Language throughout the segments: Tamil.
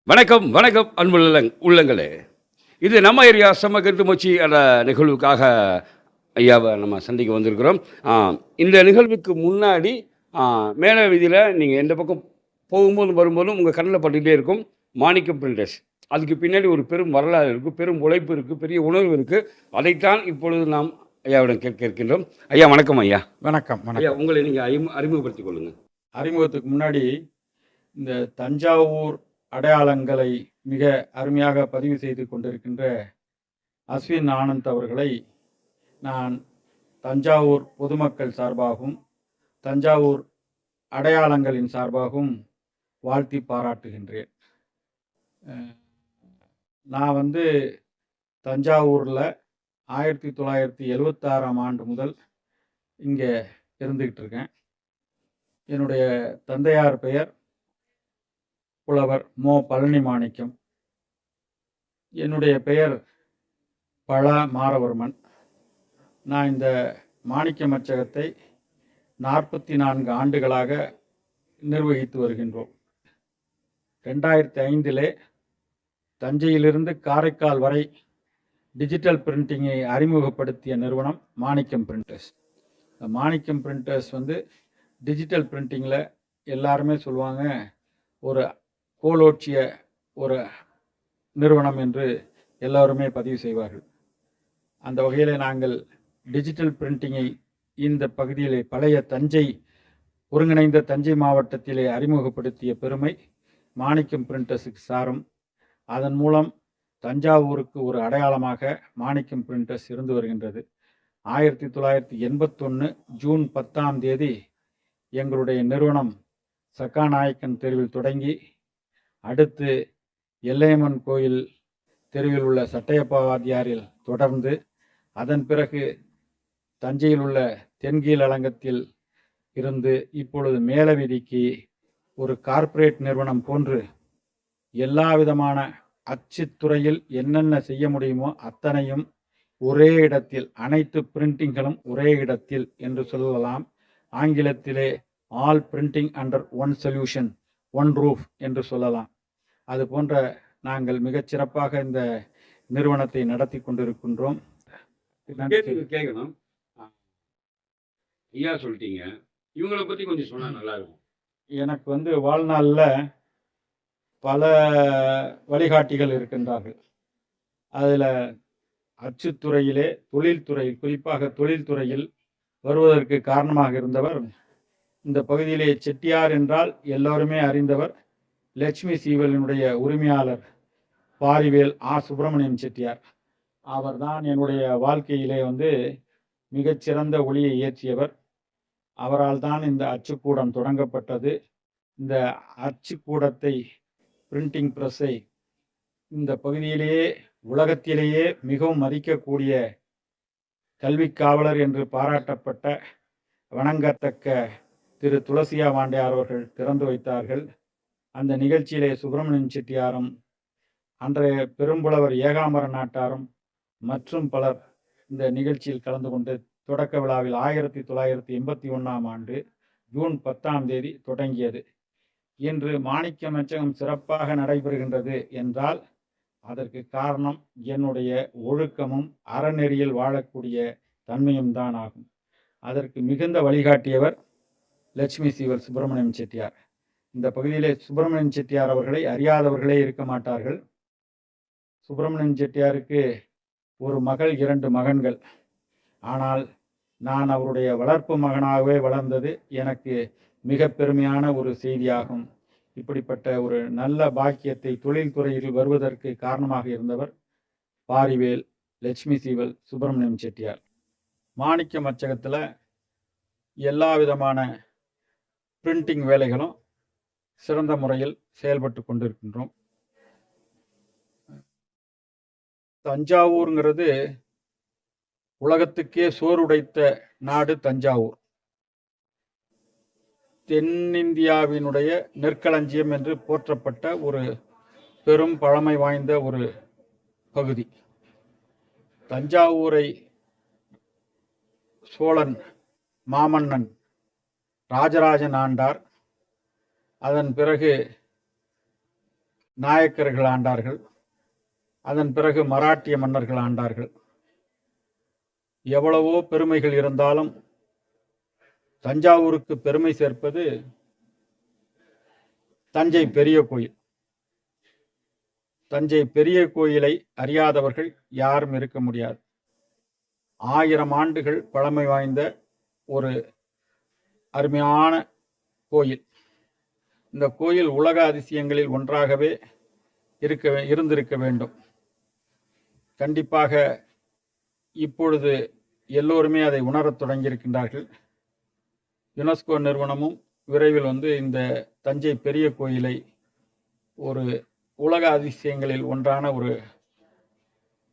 வணக்கம், வணக்கம் உள்ளங்களே. இது நம்ம ஏரியா செம்ம கருத்துமூச்சி அந்த நிகழ்வுக்காக ஐயாவ நம்ம சந்திக்க வந்திருக்கிறோம். ஆ இந்த நிகழ்வுக்கு முன்னாடி மேல வீதியில நீங்க எந்த பக்கம் போகும்போதும், வரும்போதும் உங்க கண்ல பட்டுட்டே இருக்கும் மாணிக்கம் பில்டர்ஸ். அதுக்கு பின்னாடி ஒரு பெரும் வரலாறு இருக்கு, பெரும் உழைப்பு இருக்கு, பெரிய உணர்வு இருக்கு. அதைத்தான் இப்பொழுது நாம் ஐயாவிடம் கேட்க இருக்கின்றோம். ஐயா வணக்கம் ஐயா. வணக்கம், ஐயா வணக்கம். உங்களை நீங்க அறிமுகப்படுத்திக் கொள்ளுங்க. அறிமுகத்துக்கு முன்னாடி இந்த தஞ்சாவூர் அடையாளங்களை மிக அருமையாக பதிவு செய்து கொண்டிருக்கின்ற அஸ்வின் ஆனந்த் அவர்களை நான் தஞ்சாவூர் பொதுமக்கள் சார்பாகவும், தஞ்சாவூர் அடையாளங்களின் சார்பாகவும் வாழ்த்தி பாராட்டுகின்றேன். நான் வந்து தஞ்சாவூரில் 1976ஆம் ஆண்டு முதல் இங்கே இருந்துக்கிட்டு இருக்கேன். என்னுடைய தந்தையார் பெயர் புலவர் மோ. பழனி மாணிக்கம். என்னுடைய பெயர் பழ. மாரவர்மன். நான் இந்த மாணிக்க மச்சகத்தை 44 ஆண்டுகளாக நிர்வகித்து வருகின்றோம். 2005 தஞ்சையிலிருந்து காரைக்கால் வரை டிஜிட்டல் பிரிண்டிங்கை அறிமுகப்படுத்திய நிறுவனம் மாணிக்கம் பிரிண்டர்ஸ். மாணிக்கம் பிரிண்டர்ஸ் டிஜிட்டல் பிரிண்டிங்கில் எல்லாருமே சொல்லுவாங்க ஒரு கோலோச்சிய ஒரு நிறுவனம் என்று எல்லோருமே பதிவு செய்வார்கள். அந்த வகையில் நாங்கள் டிஜிட்டல் பிரிண்டிங்கை இந்த பகுதியிலே பழைய தஞ்சை ஒருங்கிணைந்த தஞ்சை மாவட்டத்திலே அறிமுகப்படுத்திய பெருமை மாணிக்கம் பிரிண்டர்ஸுக்கு சாரும். அதன் மூலம் தஞ்சாவூருக்கு ஒரு அடையாளமாக மாணிக்கம் பிரிண்டர்ஸ் இருந்து வருகின்றது. 1981 ஜூன் 10 எங்களுடைய நிறுவனம் சக்காநாயக்கன் தெருவில் தொடங்கி, அடுத்து எல்லையம்மன் கோயில் தெருவில் உள்ள சட்டையப்பா வாத்தியாரில் தொடர்ந்து, அதன் பிறகு தஞ்சையில் உள்ள தென்கீழ் அலங்கத்தில் இருந்து இப்பொழுது மேலவீதிக்கு ஒரு கார்ப்பரேட் நிறுவனம் போன்று எல்லா விதமான அச்சுத்துறையில் என்னென்ன செய்ய முடியுமோ அத்தனையும் ஒரே இடத்தில், அனைத்து பிரிண்டிங்களும் ஒரே இடத்தில் என்று சொல்லலாம். ஆங்கிலத்திலே all printing under one solution, one roof என்று சொல்லலாம். அது போன்ற நாங்கள் மிகச்சிறப்பாக இந்த நிறுவனத்தை நடத்தி கொண்டிருக்கின்றோம். கேட்கணும் ஐயா சொல்லிட்டீங்க, இவங்களை பற்றி கொஞ்சம் சொன்னால் நல்லா இருக்கும். எனக்கு வாழ்நாளில் பல வழிகாட்டிகள் இருக்கின்றார்கள். அதில் அச்சுத்துறையிலே தொழில்துறையில், குறிப்பாக தொழில்துறையில் வருவதற்கு காரணமாக இருந்தவர் இந்த பகுதியிலே செட்டியார் என்றால் எல்லோருமே அறிந்தவர் லட்சுமி சீவலினுடைய உரிமையாளர் பாரிவேல் சுப்பிரமணியம் செட்டியார். அவர்தான் என்னுடைய வாழ்க்கையிலே மிகச்சிறந்த ஒளியை ஏற்றியவர். அவரால் தான் இந்த அச்சுக்கூடம் தொடங்கப்பட்டது. இந்த அச்சுக்கூடத்தை, பிரிண்டிங் ப்ரெஸ்ஸை இந்த பகுதியிலேயே உலகத்திலேயே மிகவும் மதிக்கக்கூடிய கல்வி காவலர் என்று பாராட்டப்பட்ட வணங்கத்தக்க திரு துளசியா வாண்டையார் அவர்கள் திறந்து வைத்தார்கள். அந்த நிகழ்ச்சியிலே சுப்பிரமணியம் செட்டியாரும், அன்றைய பெரும்புலவர் ஏகாம்பர நாட்டாரும் மற்றும் பலர் இந்த நிகழ்ச்சியில் கலந்து கொண்டு தொடக்க விழாவில் 1981ஆம் ஆண்டு ஜூன் 10 தொடங்கியது. இன்று மாணிக்க மச்சகம் சிறப்பாக நடைபெறுகின்றது என்றால் அதற்கு காரணம் என்னுடைய ஒழுக்கமும் அறநெறியில் வாழக்கூடிய தன்மையும் தான் ஆகும். அதற்கு மிகுந்த வழிகாட்டியவர் லட்சுமி சீவல் சுப்பிரமணியம் செட்டியார். இந்த பகுதியிலே சுப்பிரமணியம் செட்டியார் அவர்களை அறியாதவர்களே இருக்க மாட்டார்கள். சுப்பிரமணியம் செட்டியாருக்கு ஒரு மகள், 2 மகன்கள். ஆனால் நான் அவருடைய வளர்ப்பு மகனாகவே வளர்ந்தது எனக்கு மிக பெருமையான ஒரு செய்தியாகும். இப்படிப்பட்ட ஒரு நல்ல பாக்கியத்தை தொழில்துறையில் வருவதற்கு காரணமாக இருந்தவர் பாரிவேல் லட்சுமி சீவல் சுப்பிரமணியம் செட்டியார். மாணிக்க மச்சகத்தில் எல்லா விதமான பிரிண்டிங் வேலைகளும் சிறந்த முறையில் செயல்பட்டு கொண்டிருக்கின்றோம். தஞ்சாவூருங்கிறது உலகத்துக்கே சோறுடைத்த நாடு தஞ்சாவூர். தென்னிந்தியாவினுடைய நெற்களஞ்சியம் என்று போற்றப்பட்ட ஒரு பெரும் பழமை வாய்ந்த ஒரு பகுதி. தஞ்சாவூரை சோழன் மாமன்னன் ராஜராஜன் ஆண்டார். அதன் பிறகு நாயக்கர்கள் ஆண்டார்கள். அதன் பிறகு மராட்டிய மன்னர்கள் ஆண்டார்கள். எவ்வளவோ பெருமைகள் இருந்தாலும் தஞ்சாவூருக்கு பெருமை சேர்ப்பது தஞ்சை பெரிய கோயில். தஞ்சை பெரிய கோயிலை அறியாதவர்கள் யாரும் இருக்க முடியாது. 1000 ஆண்டுகள் பழமை வாய்ந்த ஒரு அருமையான கோயில். இந்த கோயில் உலக அதிசயங்களில் ஒன்றாகவே இருந்திருக்க வேண்டும். கண்டிப்பாக இப்பொழுது எல்லோருமே அதை உணரத் தொடங்கியிருக்கின்றார்கள். யுனெஸ்கோ நிறுவனமும் விரைவில் இந்த தஞ்சை பெரிய கோயிலை ஒரு உலக அதிசயங்களில் ஒன்றான ஒரு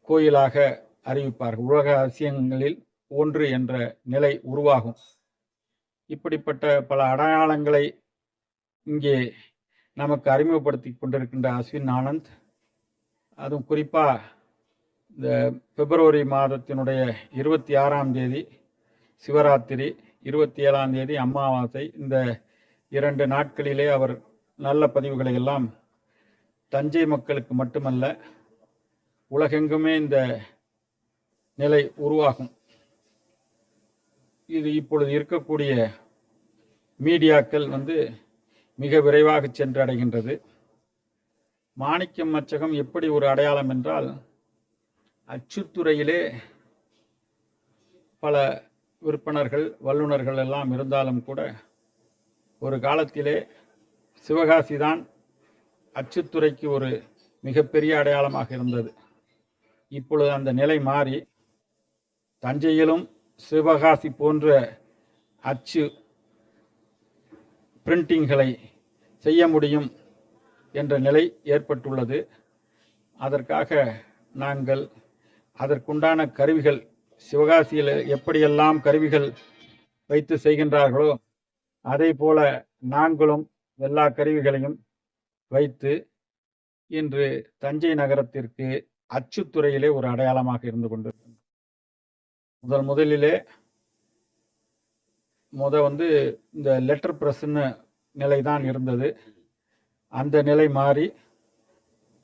கோயிலாக அறிவிப்பார்கள். உலக அதிசயங்களில் ஒன்று என்ற நிலை உருவாகும். இப்படிப்பட்ட பல அடையாளங்களை இங்கே நமக்கு அறிமுகப்படுத்தி கொண்டிருக்கின்ற அஸ்வின் ஆனந்த், அதுவும் குறிப்பாக இந்த பிப்ரவரி மாதத்தினுடைய 26ஆம் தேதி சிவராத்திரி, 27ஆம் தேதி அமாவாசை, இந்த 2 நாட்களிலே அவர் நல்ல பதிவுகளை எல்லாம் தஞ்சை மக்களுக்கு மட்டுமல்ல உலகெங்குமே இந்த நிலை உருவாகும். இது இப்பொழுது இருக்கக்கூடிய மீடியாக்கள் மிக விரைவாக சென்று அடைகின்றது. மாணிக்கம் மச்சகம் எப்படி ஒரு அடையாளம் என்றால், அச்சுத்துறையிலே பல விற்பனர்கள் வல்லுநர்கள் எல்லாம் இருந்தாலும் கூட ஒரு காலத்திலே சிவகாசி தான் அச்சுத்துறைக்கு ஒரு மிகப்பெரிய அடையாளமாக இருந்தது. இப்பொழுது அந்த நிலை மாறி தஞ்சையிலும் சிவகாசி போன்ற அச்சு பிரிண்டிங்களை செய்ய முடியும் என்ற நிலை ஏற்பட்டுள்ளது. அதற்காக நாங்கள் அதற்குண்டான கருவிகள், சிவகாசியில் எப்படியெல்லாம் கருவிகள் வைத்து செய்கின்றார்களோ அதே போல நாங்களும் எல்லா கருவிகளையும் வைத்து இன்று தஞ்சை நகரத்திற்கு அச்சுத்துறையிலே ஒரு அடையாளமாக இருந்து கொண்டிருக்கின்றோம். முதலிலே இந்த லெட்டர் பிரஸ்ன்னு நிலை தான் இருந்தது. அந்த நிலை மாறி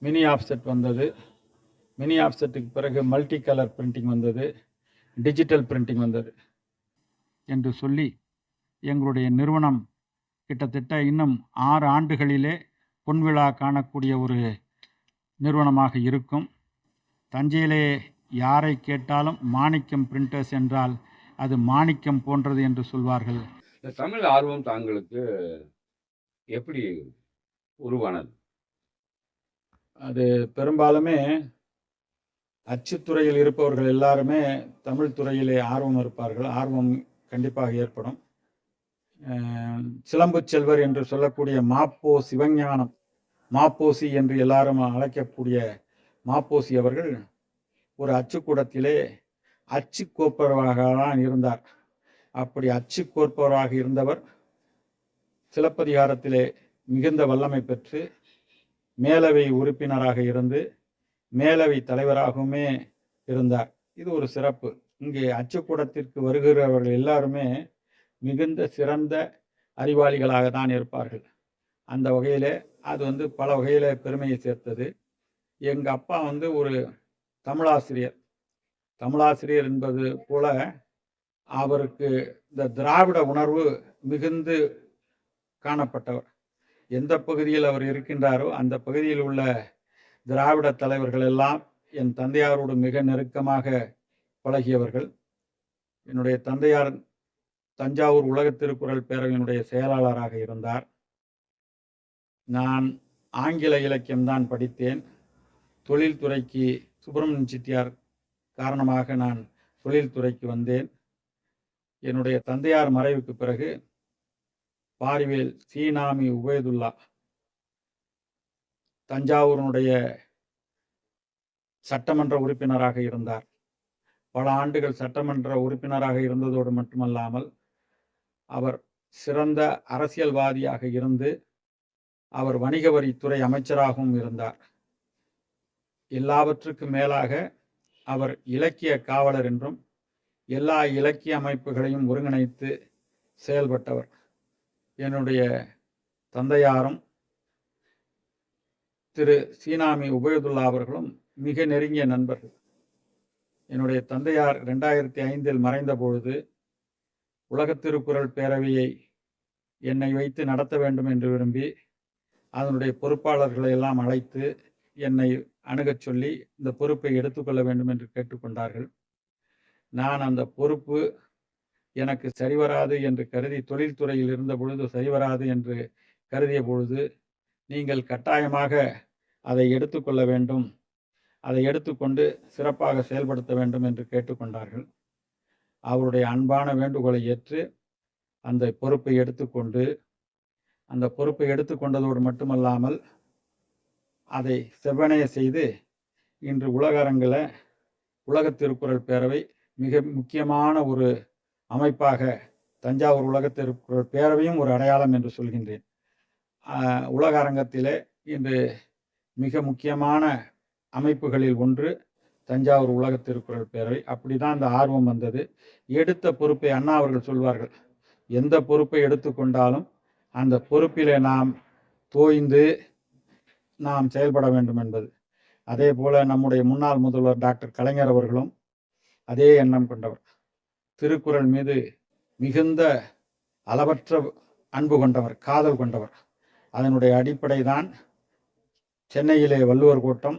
மினி ஆஃப்செட் வந்தது. மினி ஆஃப்செட்டுக்கு பிறகு மல்டி கலர் பிரிண்டிங் வந்தது, டிஜிட்டல் பிரிண்டிங் வந்தது என்று சொல்லி எங்களுடைய நிறுவனம் கிட்டத்தட்ட இன்னும் 6 ஆண்டுகளிலே பொன்விழா காணக்கூடிய ஒரு நிறுவனமாக இருக்கும். தஞ்சையிலே யாரை கேட்டாலும் மாணிக்கம் பிரிண்டர்ஸ் என்றால் அது மாணிக்கம் போன்றது என்று சொல்வார்கள். இந்த தமிழ் ஆர்வம் தாங்களுக்கு எப்படி உருவானது? அது பெரும்பாலுமே அச்சுத்துறையில் இருப்பவர்கள் எல்லாருமே தமிழ் துறையிலே ஆர்வம் இருப்பார்கள். ஆர்வம் கண்டிப்பாக ஏற்படும். சிலம்பு செல்வர் என்று சொல்லக்கூடிய மாப்போ சிவஞானம், மாப்போசி என்று எல்லாரும் அழைக்கக்கூடிய மாப்போசி அவர்கள் ஒரு அச்சுக்கூடத்திலே அச்சு கோப்பவராக தான் இருந்தார். அப்படி அச்சு கோப்பவராக இருந்தவர் சிலப்பதிகாரத்திலே மிகுந்த வல்லமை பெற்று மேலவை உறுப்பினராக இருந்து மேலவை தலைவராகவுமே இருந்தார். இது ஒரு சிறப்பு. இங்கே அச்சுக்கூடத்திற்கு வருகிறவர்கள் எல்லாருமே மிகுந்த சிறந்த அறிவாளிகளாக தான் இருப்பார்கள். அந்த வகையிலே அது பல வகையில பெருமையை சேர்த்தது. எங்கள் அப்பா ஒரு தமிழாசிரியர். தமிழாசிரியர் என்பது போல அவருக்கு இந்த திராவிட உணர்வு மிகுந்து காணப்பட்டவர். எந்த பகுதியில் அவர் இருக்கின்றாரோ அந்த பகுதியில் உள்ள திராவிட தலைவர்கள் எல்லாம் என் தந்தையாரோடு மிக நெருக்கமாக பழகியவர்கள். என்னுடைய தந்தையார் தஞ்சாவூர் உலக திருக்குறள் பேரவையினுடைய செயலாளராக இருந்தார். நான் ஆங்கில இலக்கியம்தான் படித்தேன். தொழில்துறைக்கு சுப்பிரமணியன் செட்டியார் காரணமாக நான் தொழில்துறைக்கு வந்தேன். என்னுடைய தந்தையார் மறைவுக்கு பிறகு பாரிவேல் சீனாமி உபேதுல்லா தஞ்சாவூரினுடைய சட்டமன்ற உறுப்பினராக இருந்தார். பல ஆண்டுகள் சட்டமன்ற உறுப்பினராக இருந்ததோடு மட்டுமல்லாமல் அவர் சிறந்த அரசியல்வாதியாக இருந்து அவர் வணிக வரித்துறை அமைச்சராகவும் இருந்தார். எல்லாவற்றுக்கும் மேலாக அவர் இலக்கிய காவலர் என்றும் எல்லா இலக்கிய அமைப்புகளையும் ஒருங்கிணைத்து செயல்பட்டவர். என்னுடைய தந்தையாரும் திரு சீனாமி உபயதுல்லா அவர்களும் மிக நெருங்கிய நண்பர்கள். என்னுடைய தந்தையார் 2005 மறைந்த பொழுது உலகத் திருக்குறள் பேரவையை என்னை வைத்து நடத்த வேண்டும் என்று விரும்பி அதனுடைய பொறுப்பாளர்களை எல்லாம் அழைத்து என்னை அணுகச் சொல்லி இந்த பொறுப்பை எடுத்துக்கொள்ள வேண்டும் என்று கேட்டுக்கொண்டார்கள். நான் அந்த பொறுப்பு எனக்கு சரிவராது என்று கருதி, தொழில்துறையில் இருந்த பொழுது சரிவராது என்று கருதிய பொழுது, நீங்கள் கட்டாயமாக அதை எடுத்துக்கொள்ள வேண்டும், அதை எடுத்துக்கொண்டு சிறப்பாக செயல்படுத்த வேண்டும் என்று கேட்டுக்கொண்டார்கள். அவருடைய அன்பான வேண்டுகோளை ஏற்று அந்த பொறுப்பை எடுத்துக்கொண்டு, அந்த பொறுப்பை எடுத்துக்கொண்டதோடு மட்டுமல்லாமல் அதை செவ்வனைய செய்து இன்று உலக அரங்கில் உலகத் திருக்குறள் பேரவை மிக முக்கியமான ஒரு அமைப்பாக, தஞ்சாவூர் உலகத் திருக்குறள் பேரவையும் ஒரு அடையாளம் என்று சொல்கின்றேன். உலக அரங்கத்திலே இன்று மிக முக்கியமான அமைப்புகளில் ஒன்று தஞ்சாவூர் உலகத் திருக்குறள் பேரவை. அப்படிதான் இந்த ஆர்வம் வந்தது. எடுத்த பொறுப்பை அண்ணா அவர்கள் சொல்வார்கள், எந்த பொறுப்பை எடுத்துக்கொண்டாலும் அந்த பொறுப்பிலே நாம் தோய்ந்து நாம் செயல்பட வேண்டும் என்பது. அதே போல நம்முடைய முன்னாள் முதல்வர் டாக்டர் கலைஞர் அவர்களும் அதே எண்ணம் கொண்டவர். திருக்குறள் மீது மிகுந்த அளவற்ற அன்பு கொண்டவர், காதல் கொண்டவர். அதனுடைய அடிப்படை தான் சென்னையிலே வள்ளுவர் கோட்டம்,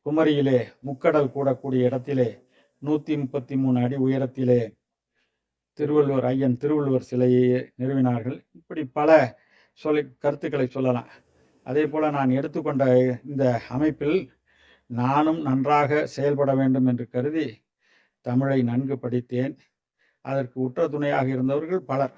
குமரியிலே முக்கடல் கூடக்கூடிய இடத்திலே 133 அடி உயரத்திலே ஐயன் திருவள்ளுவர் சிலையை நிறுவினார்கள். இப்படி பல கருத்துக்களை சொல்லலாம். அதே போல நான் எடுத்துக்கொண்ட இந்த அமைப்பில் நானும் நன்றாக செயல்பட வேண்டும் என்று கருதி தமிழை நன்கு படித்தேன். அதற்கு உற்ற துணையாக இருந்தவர்கள் பலர்.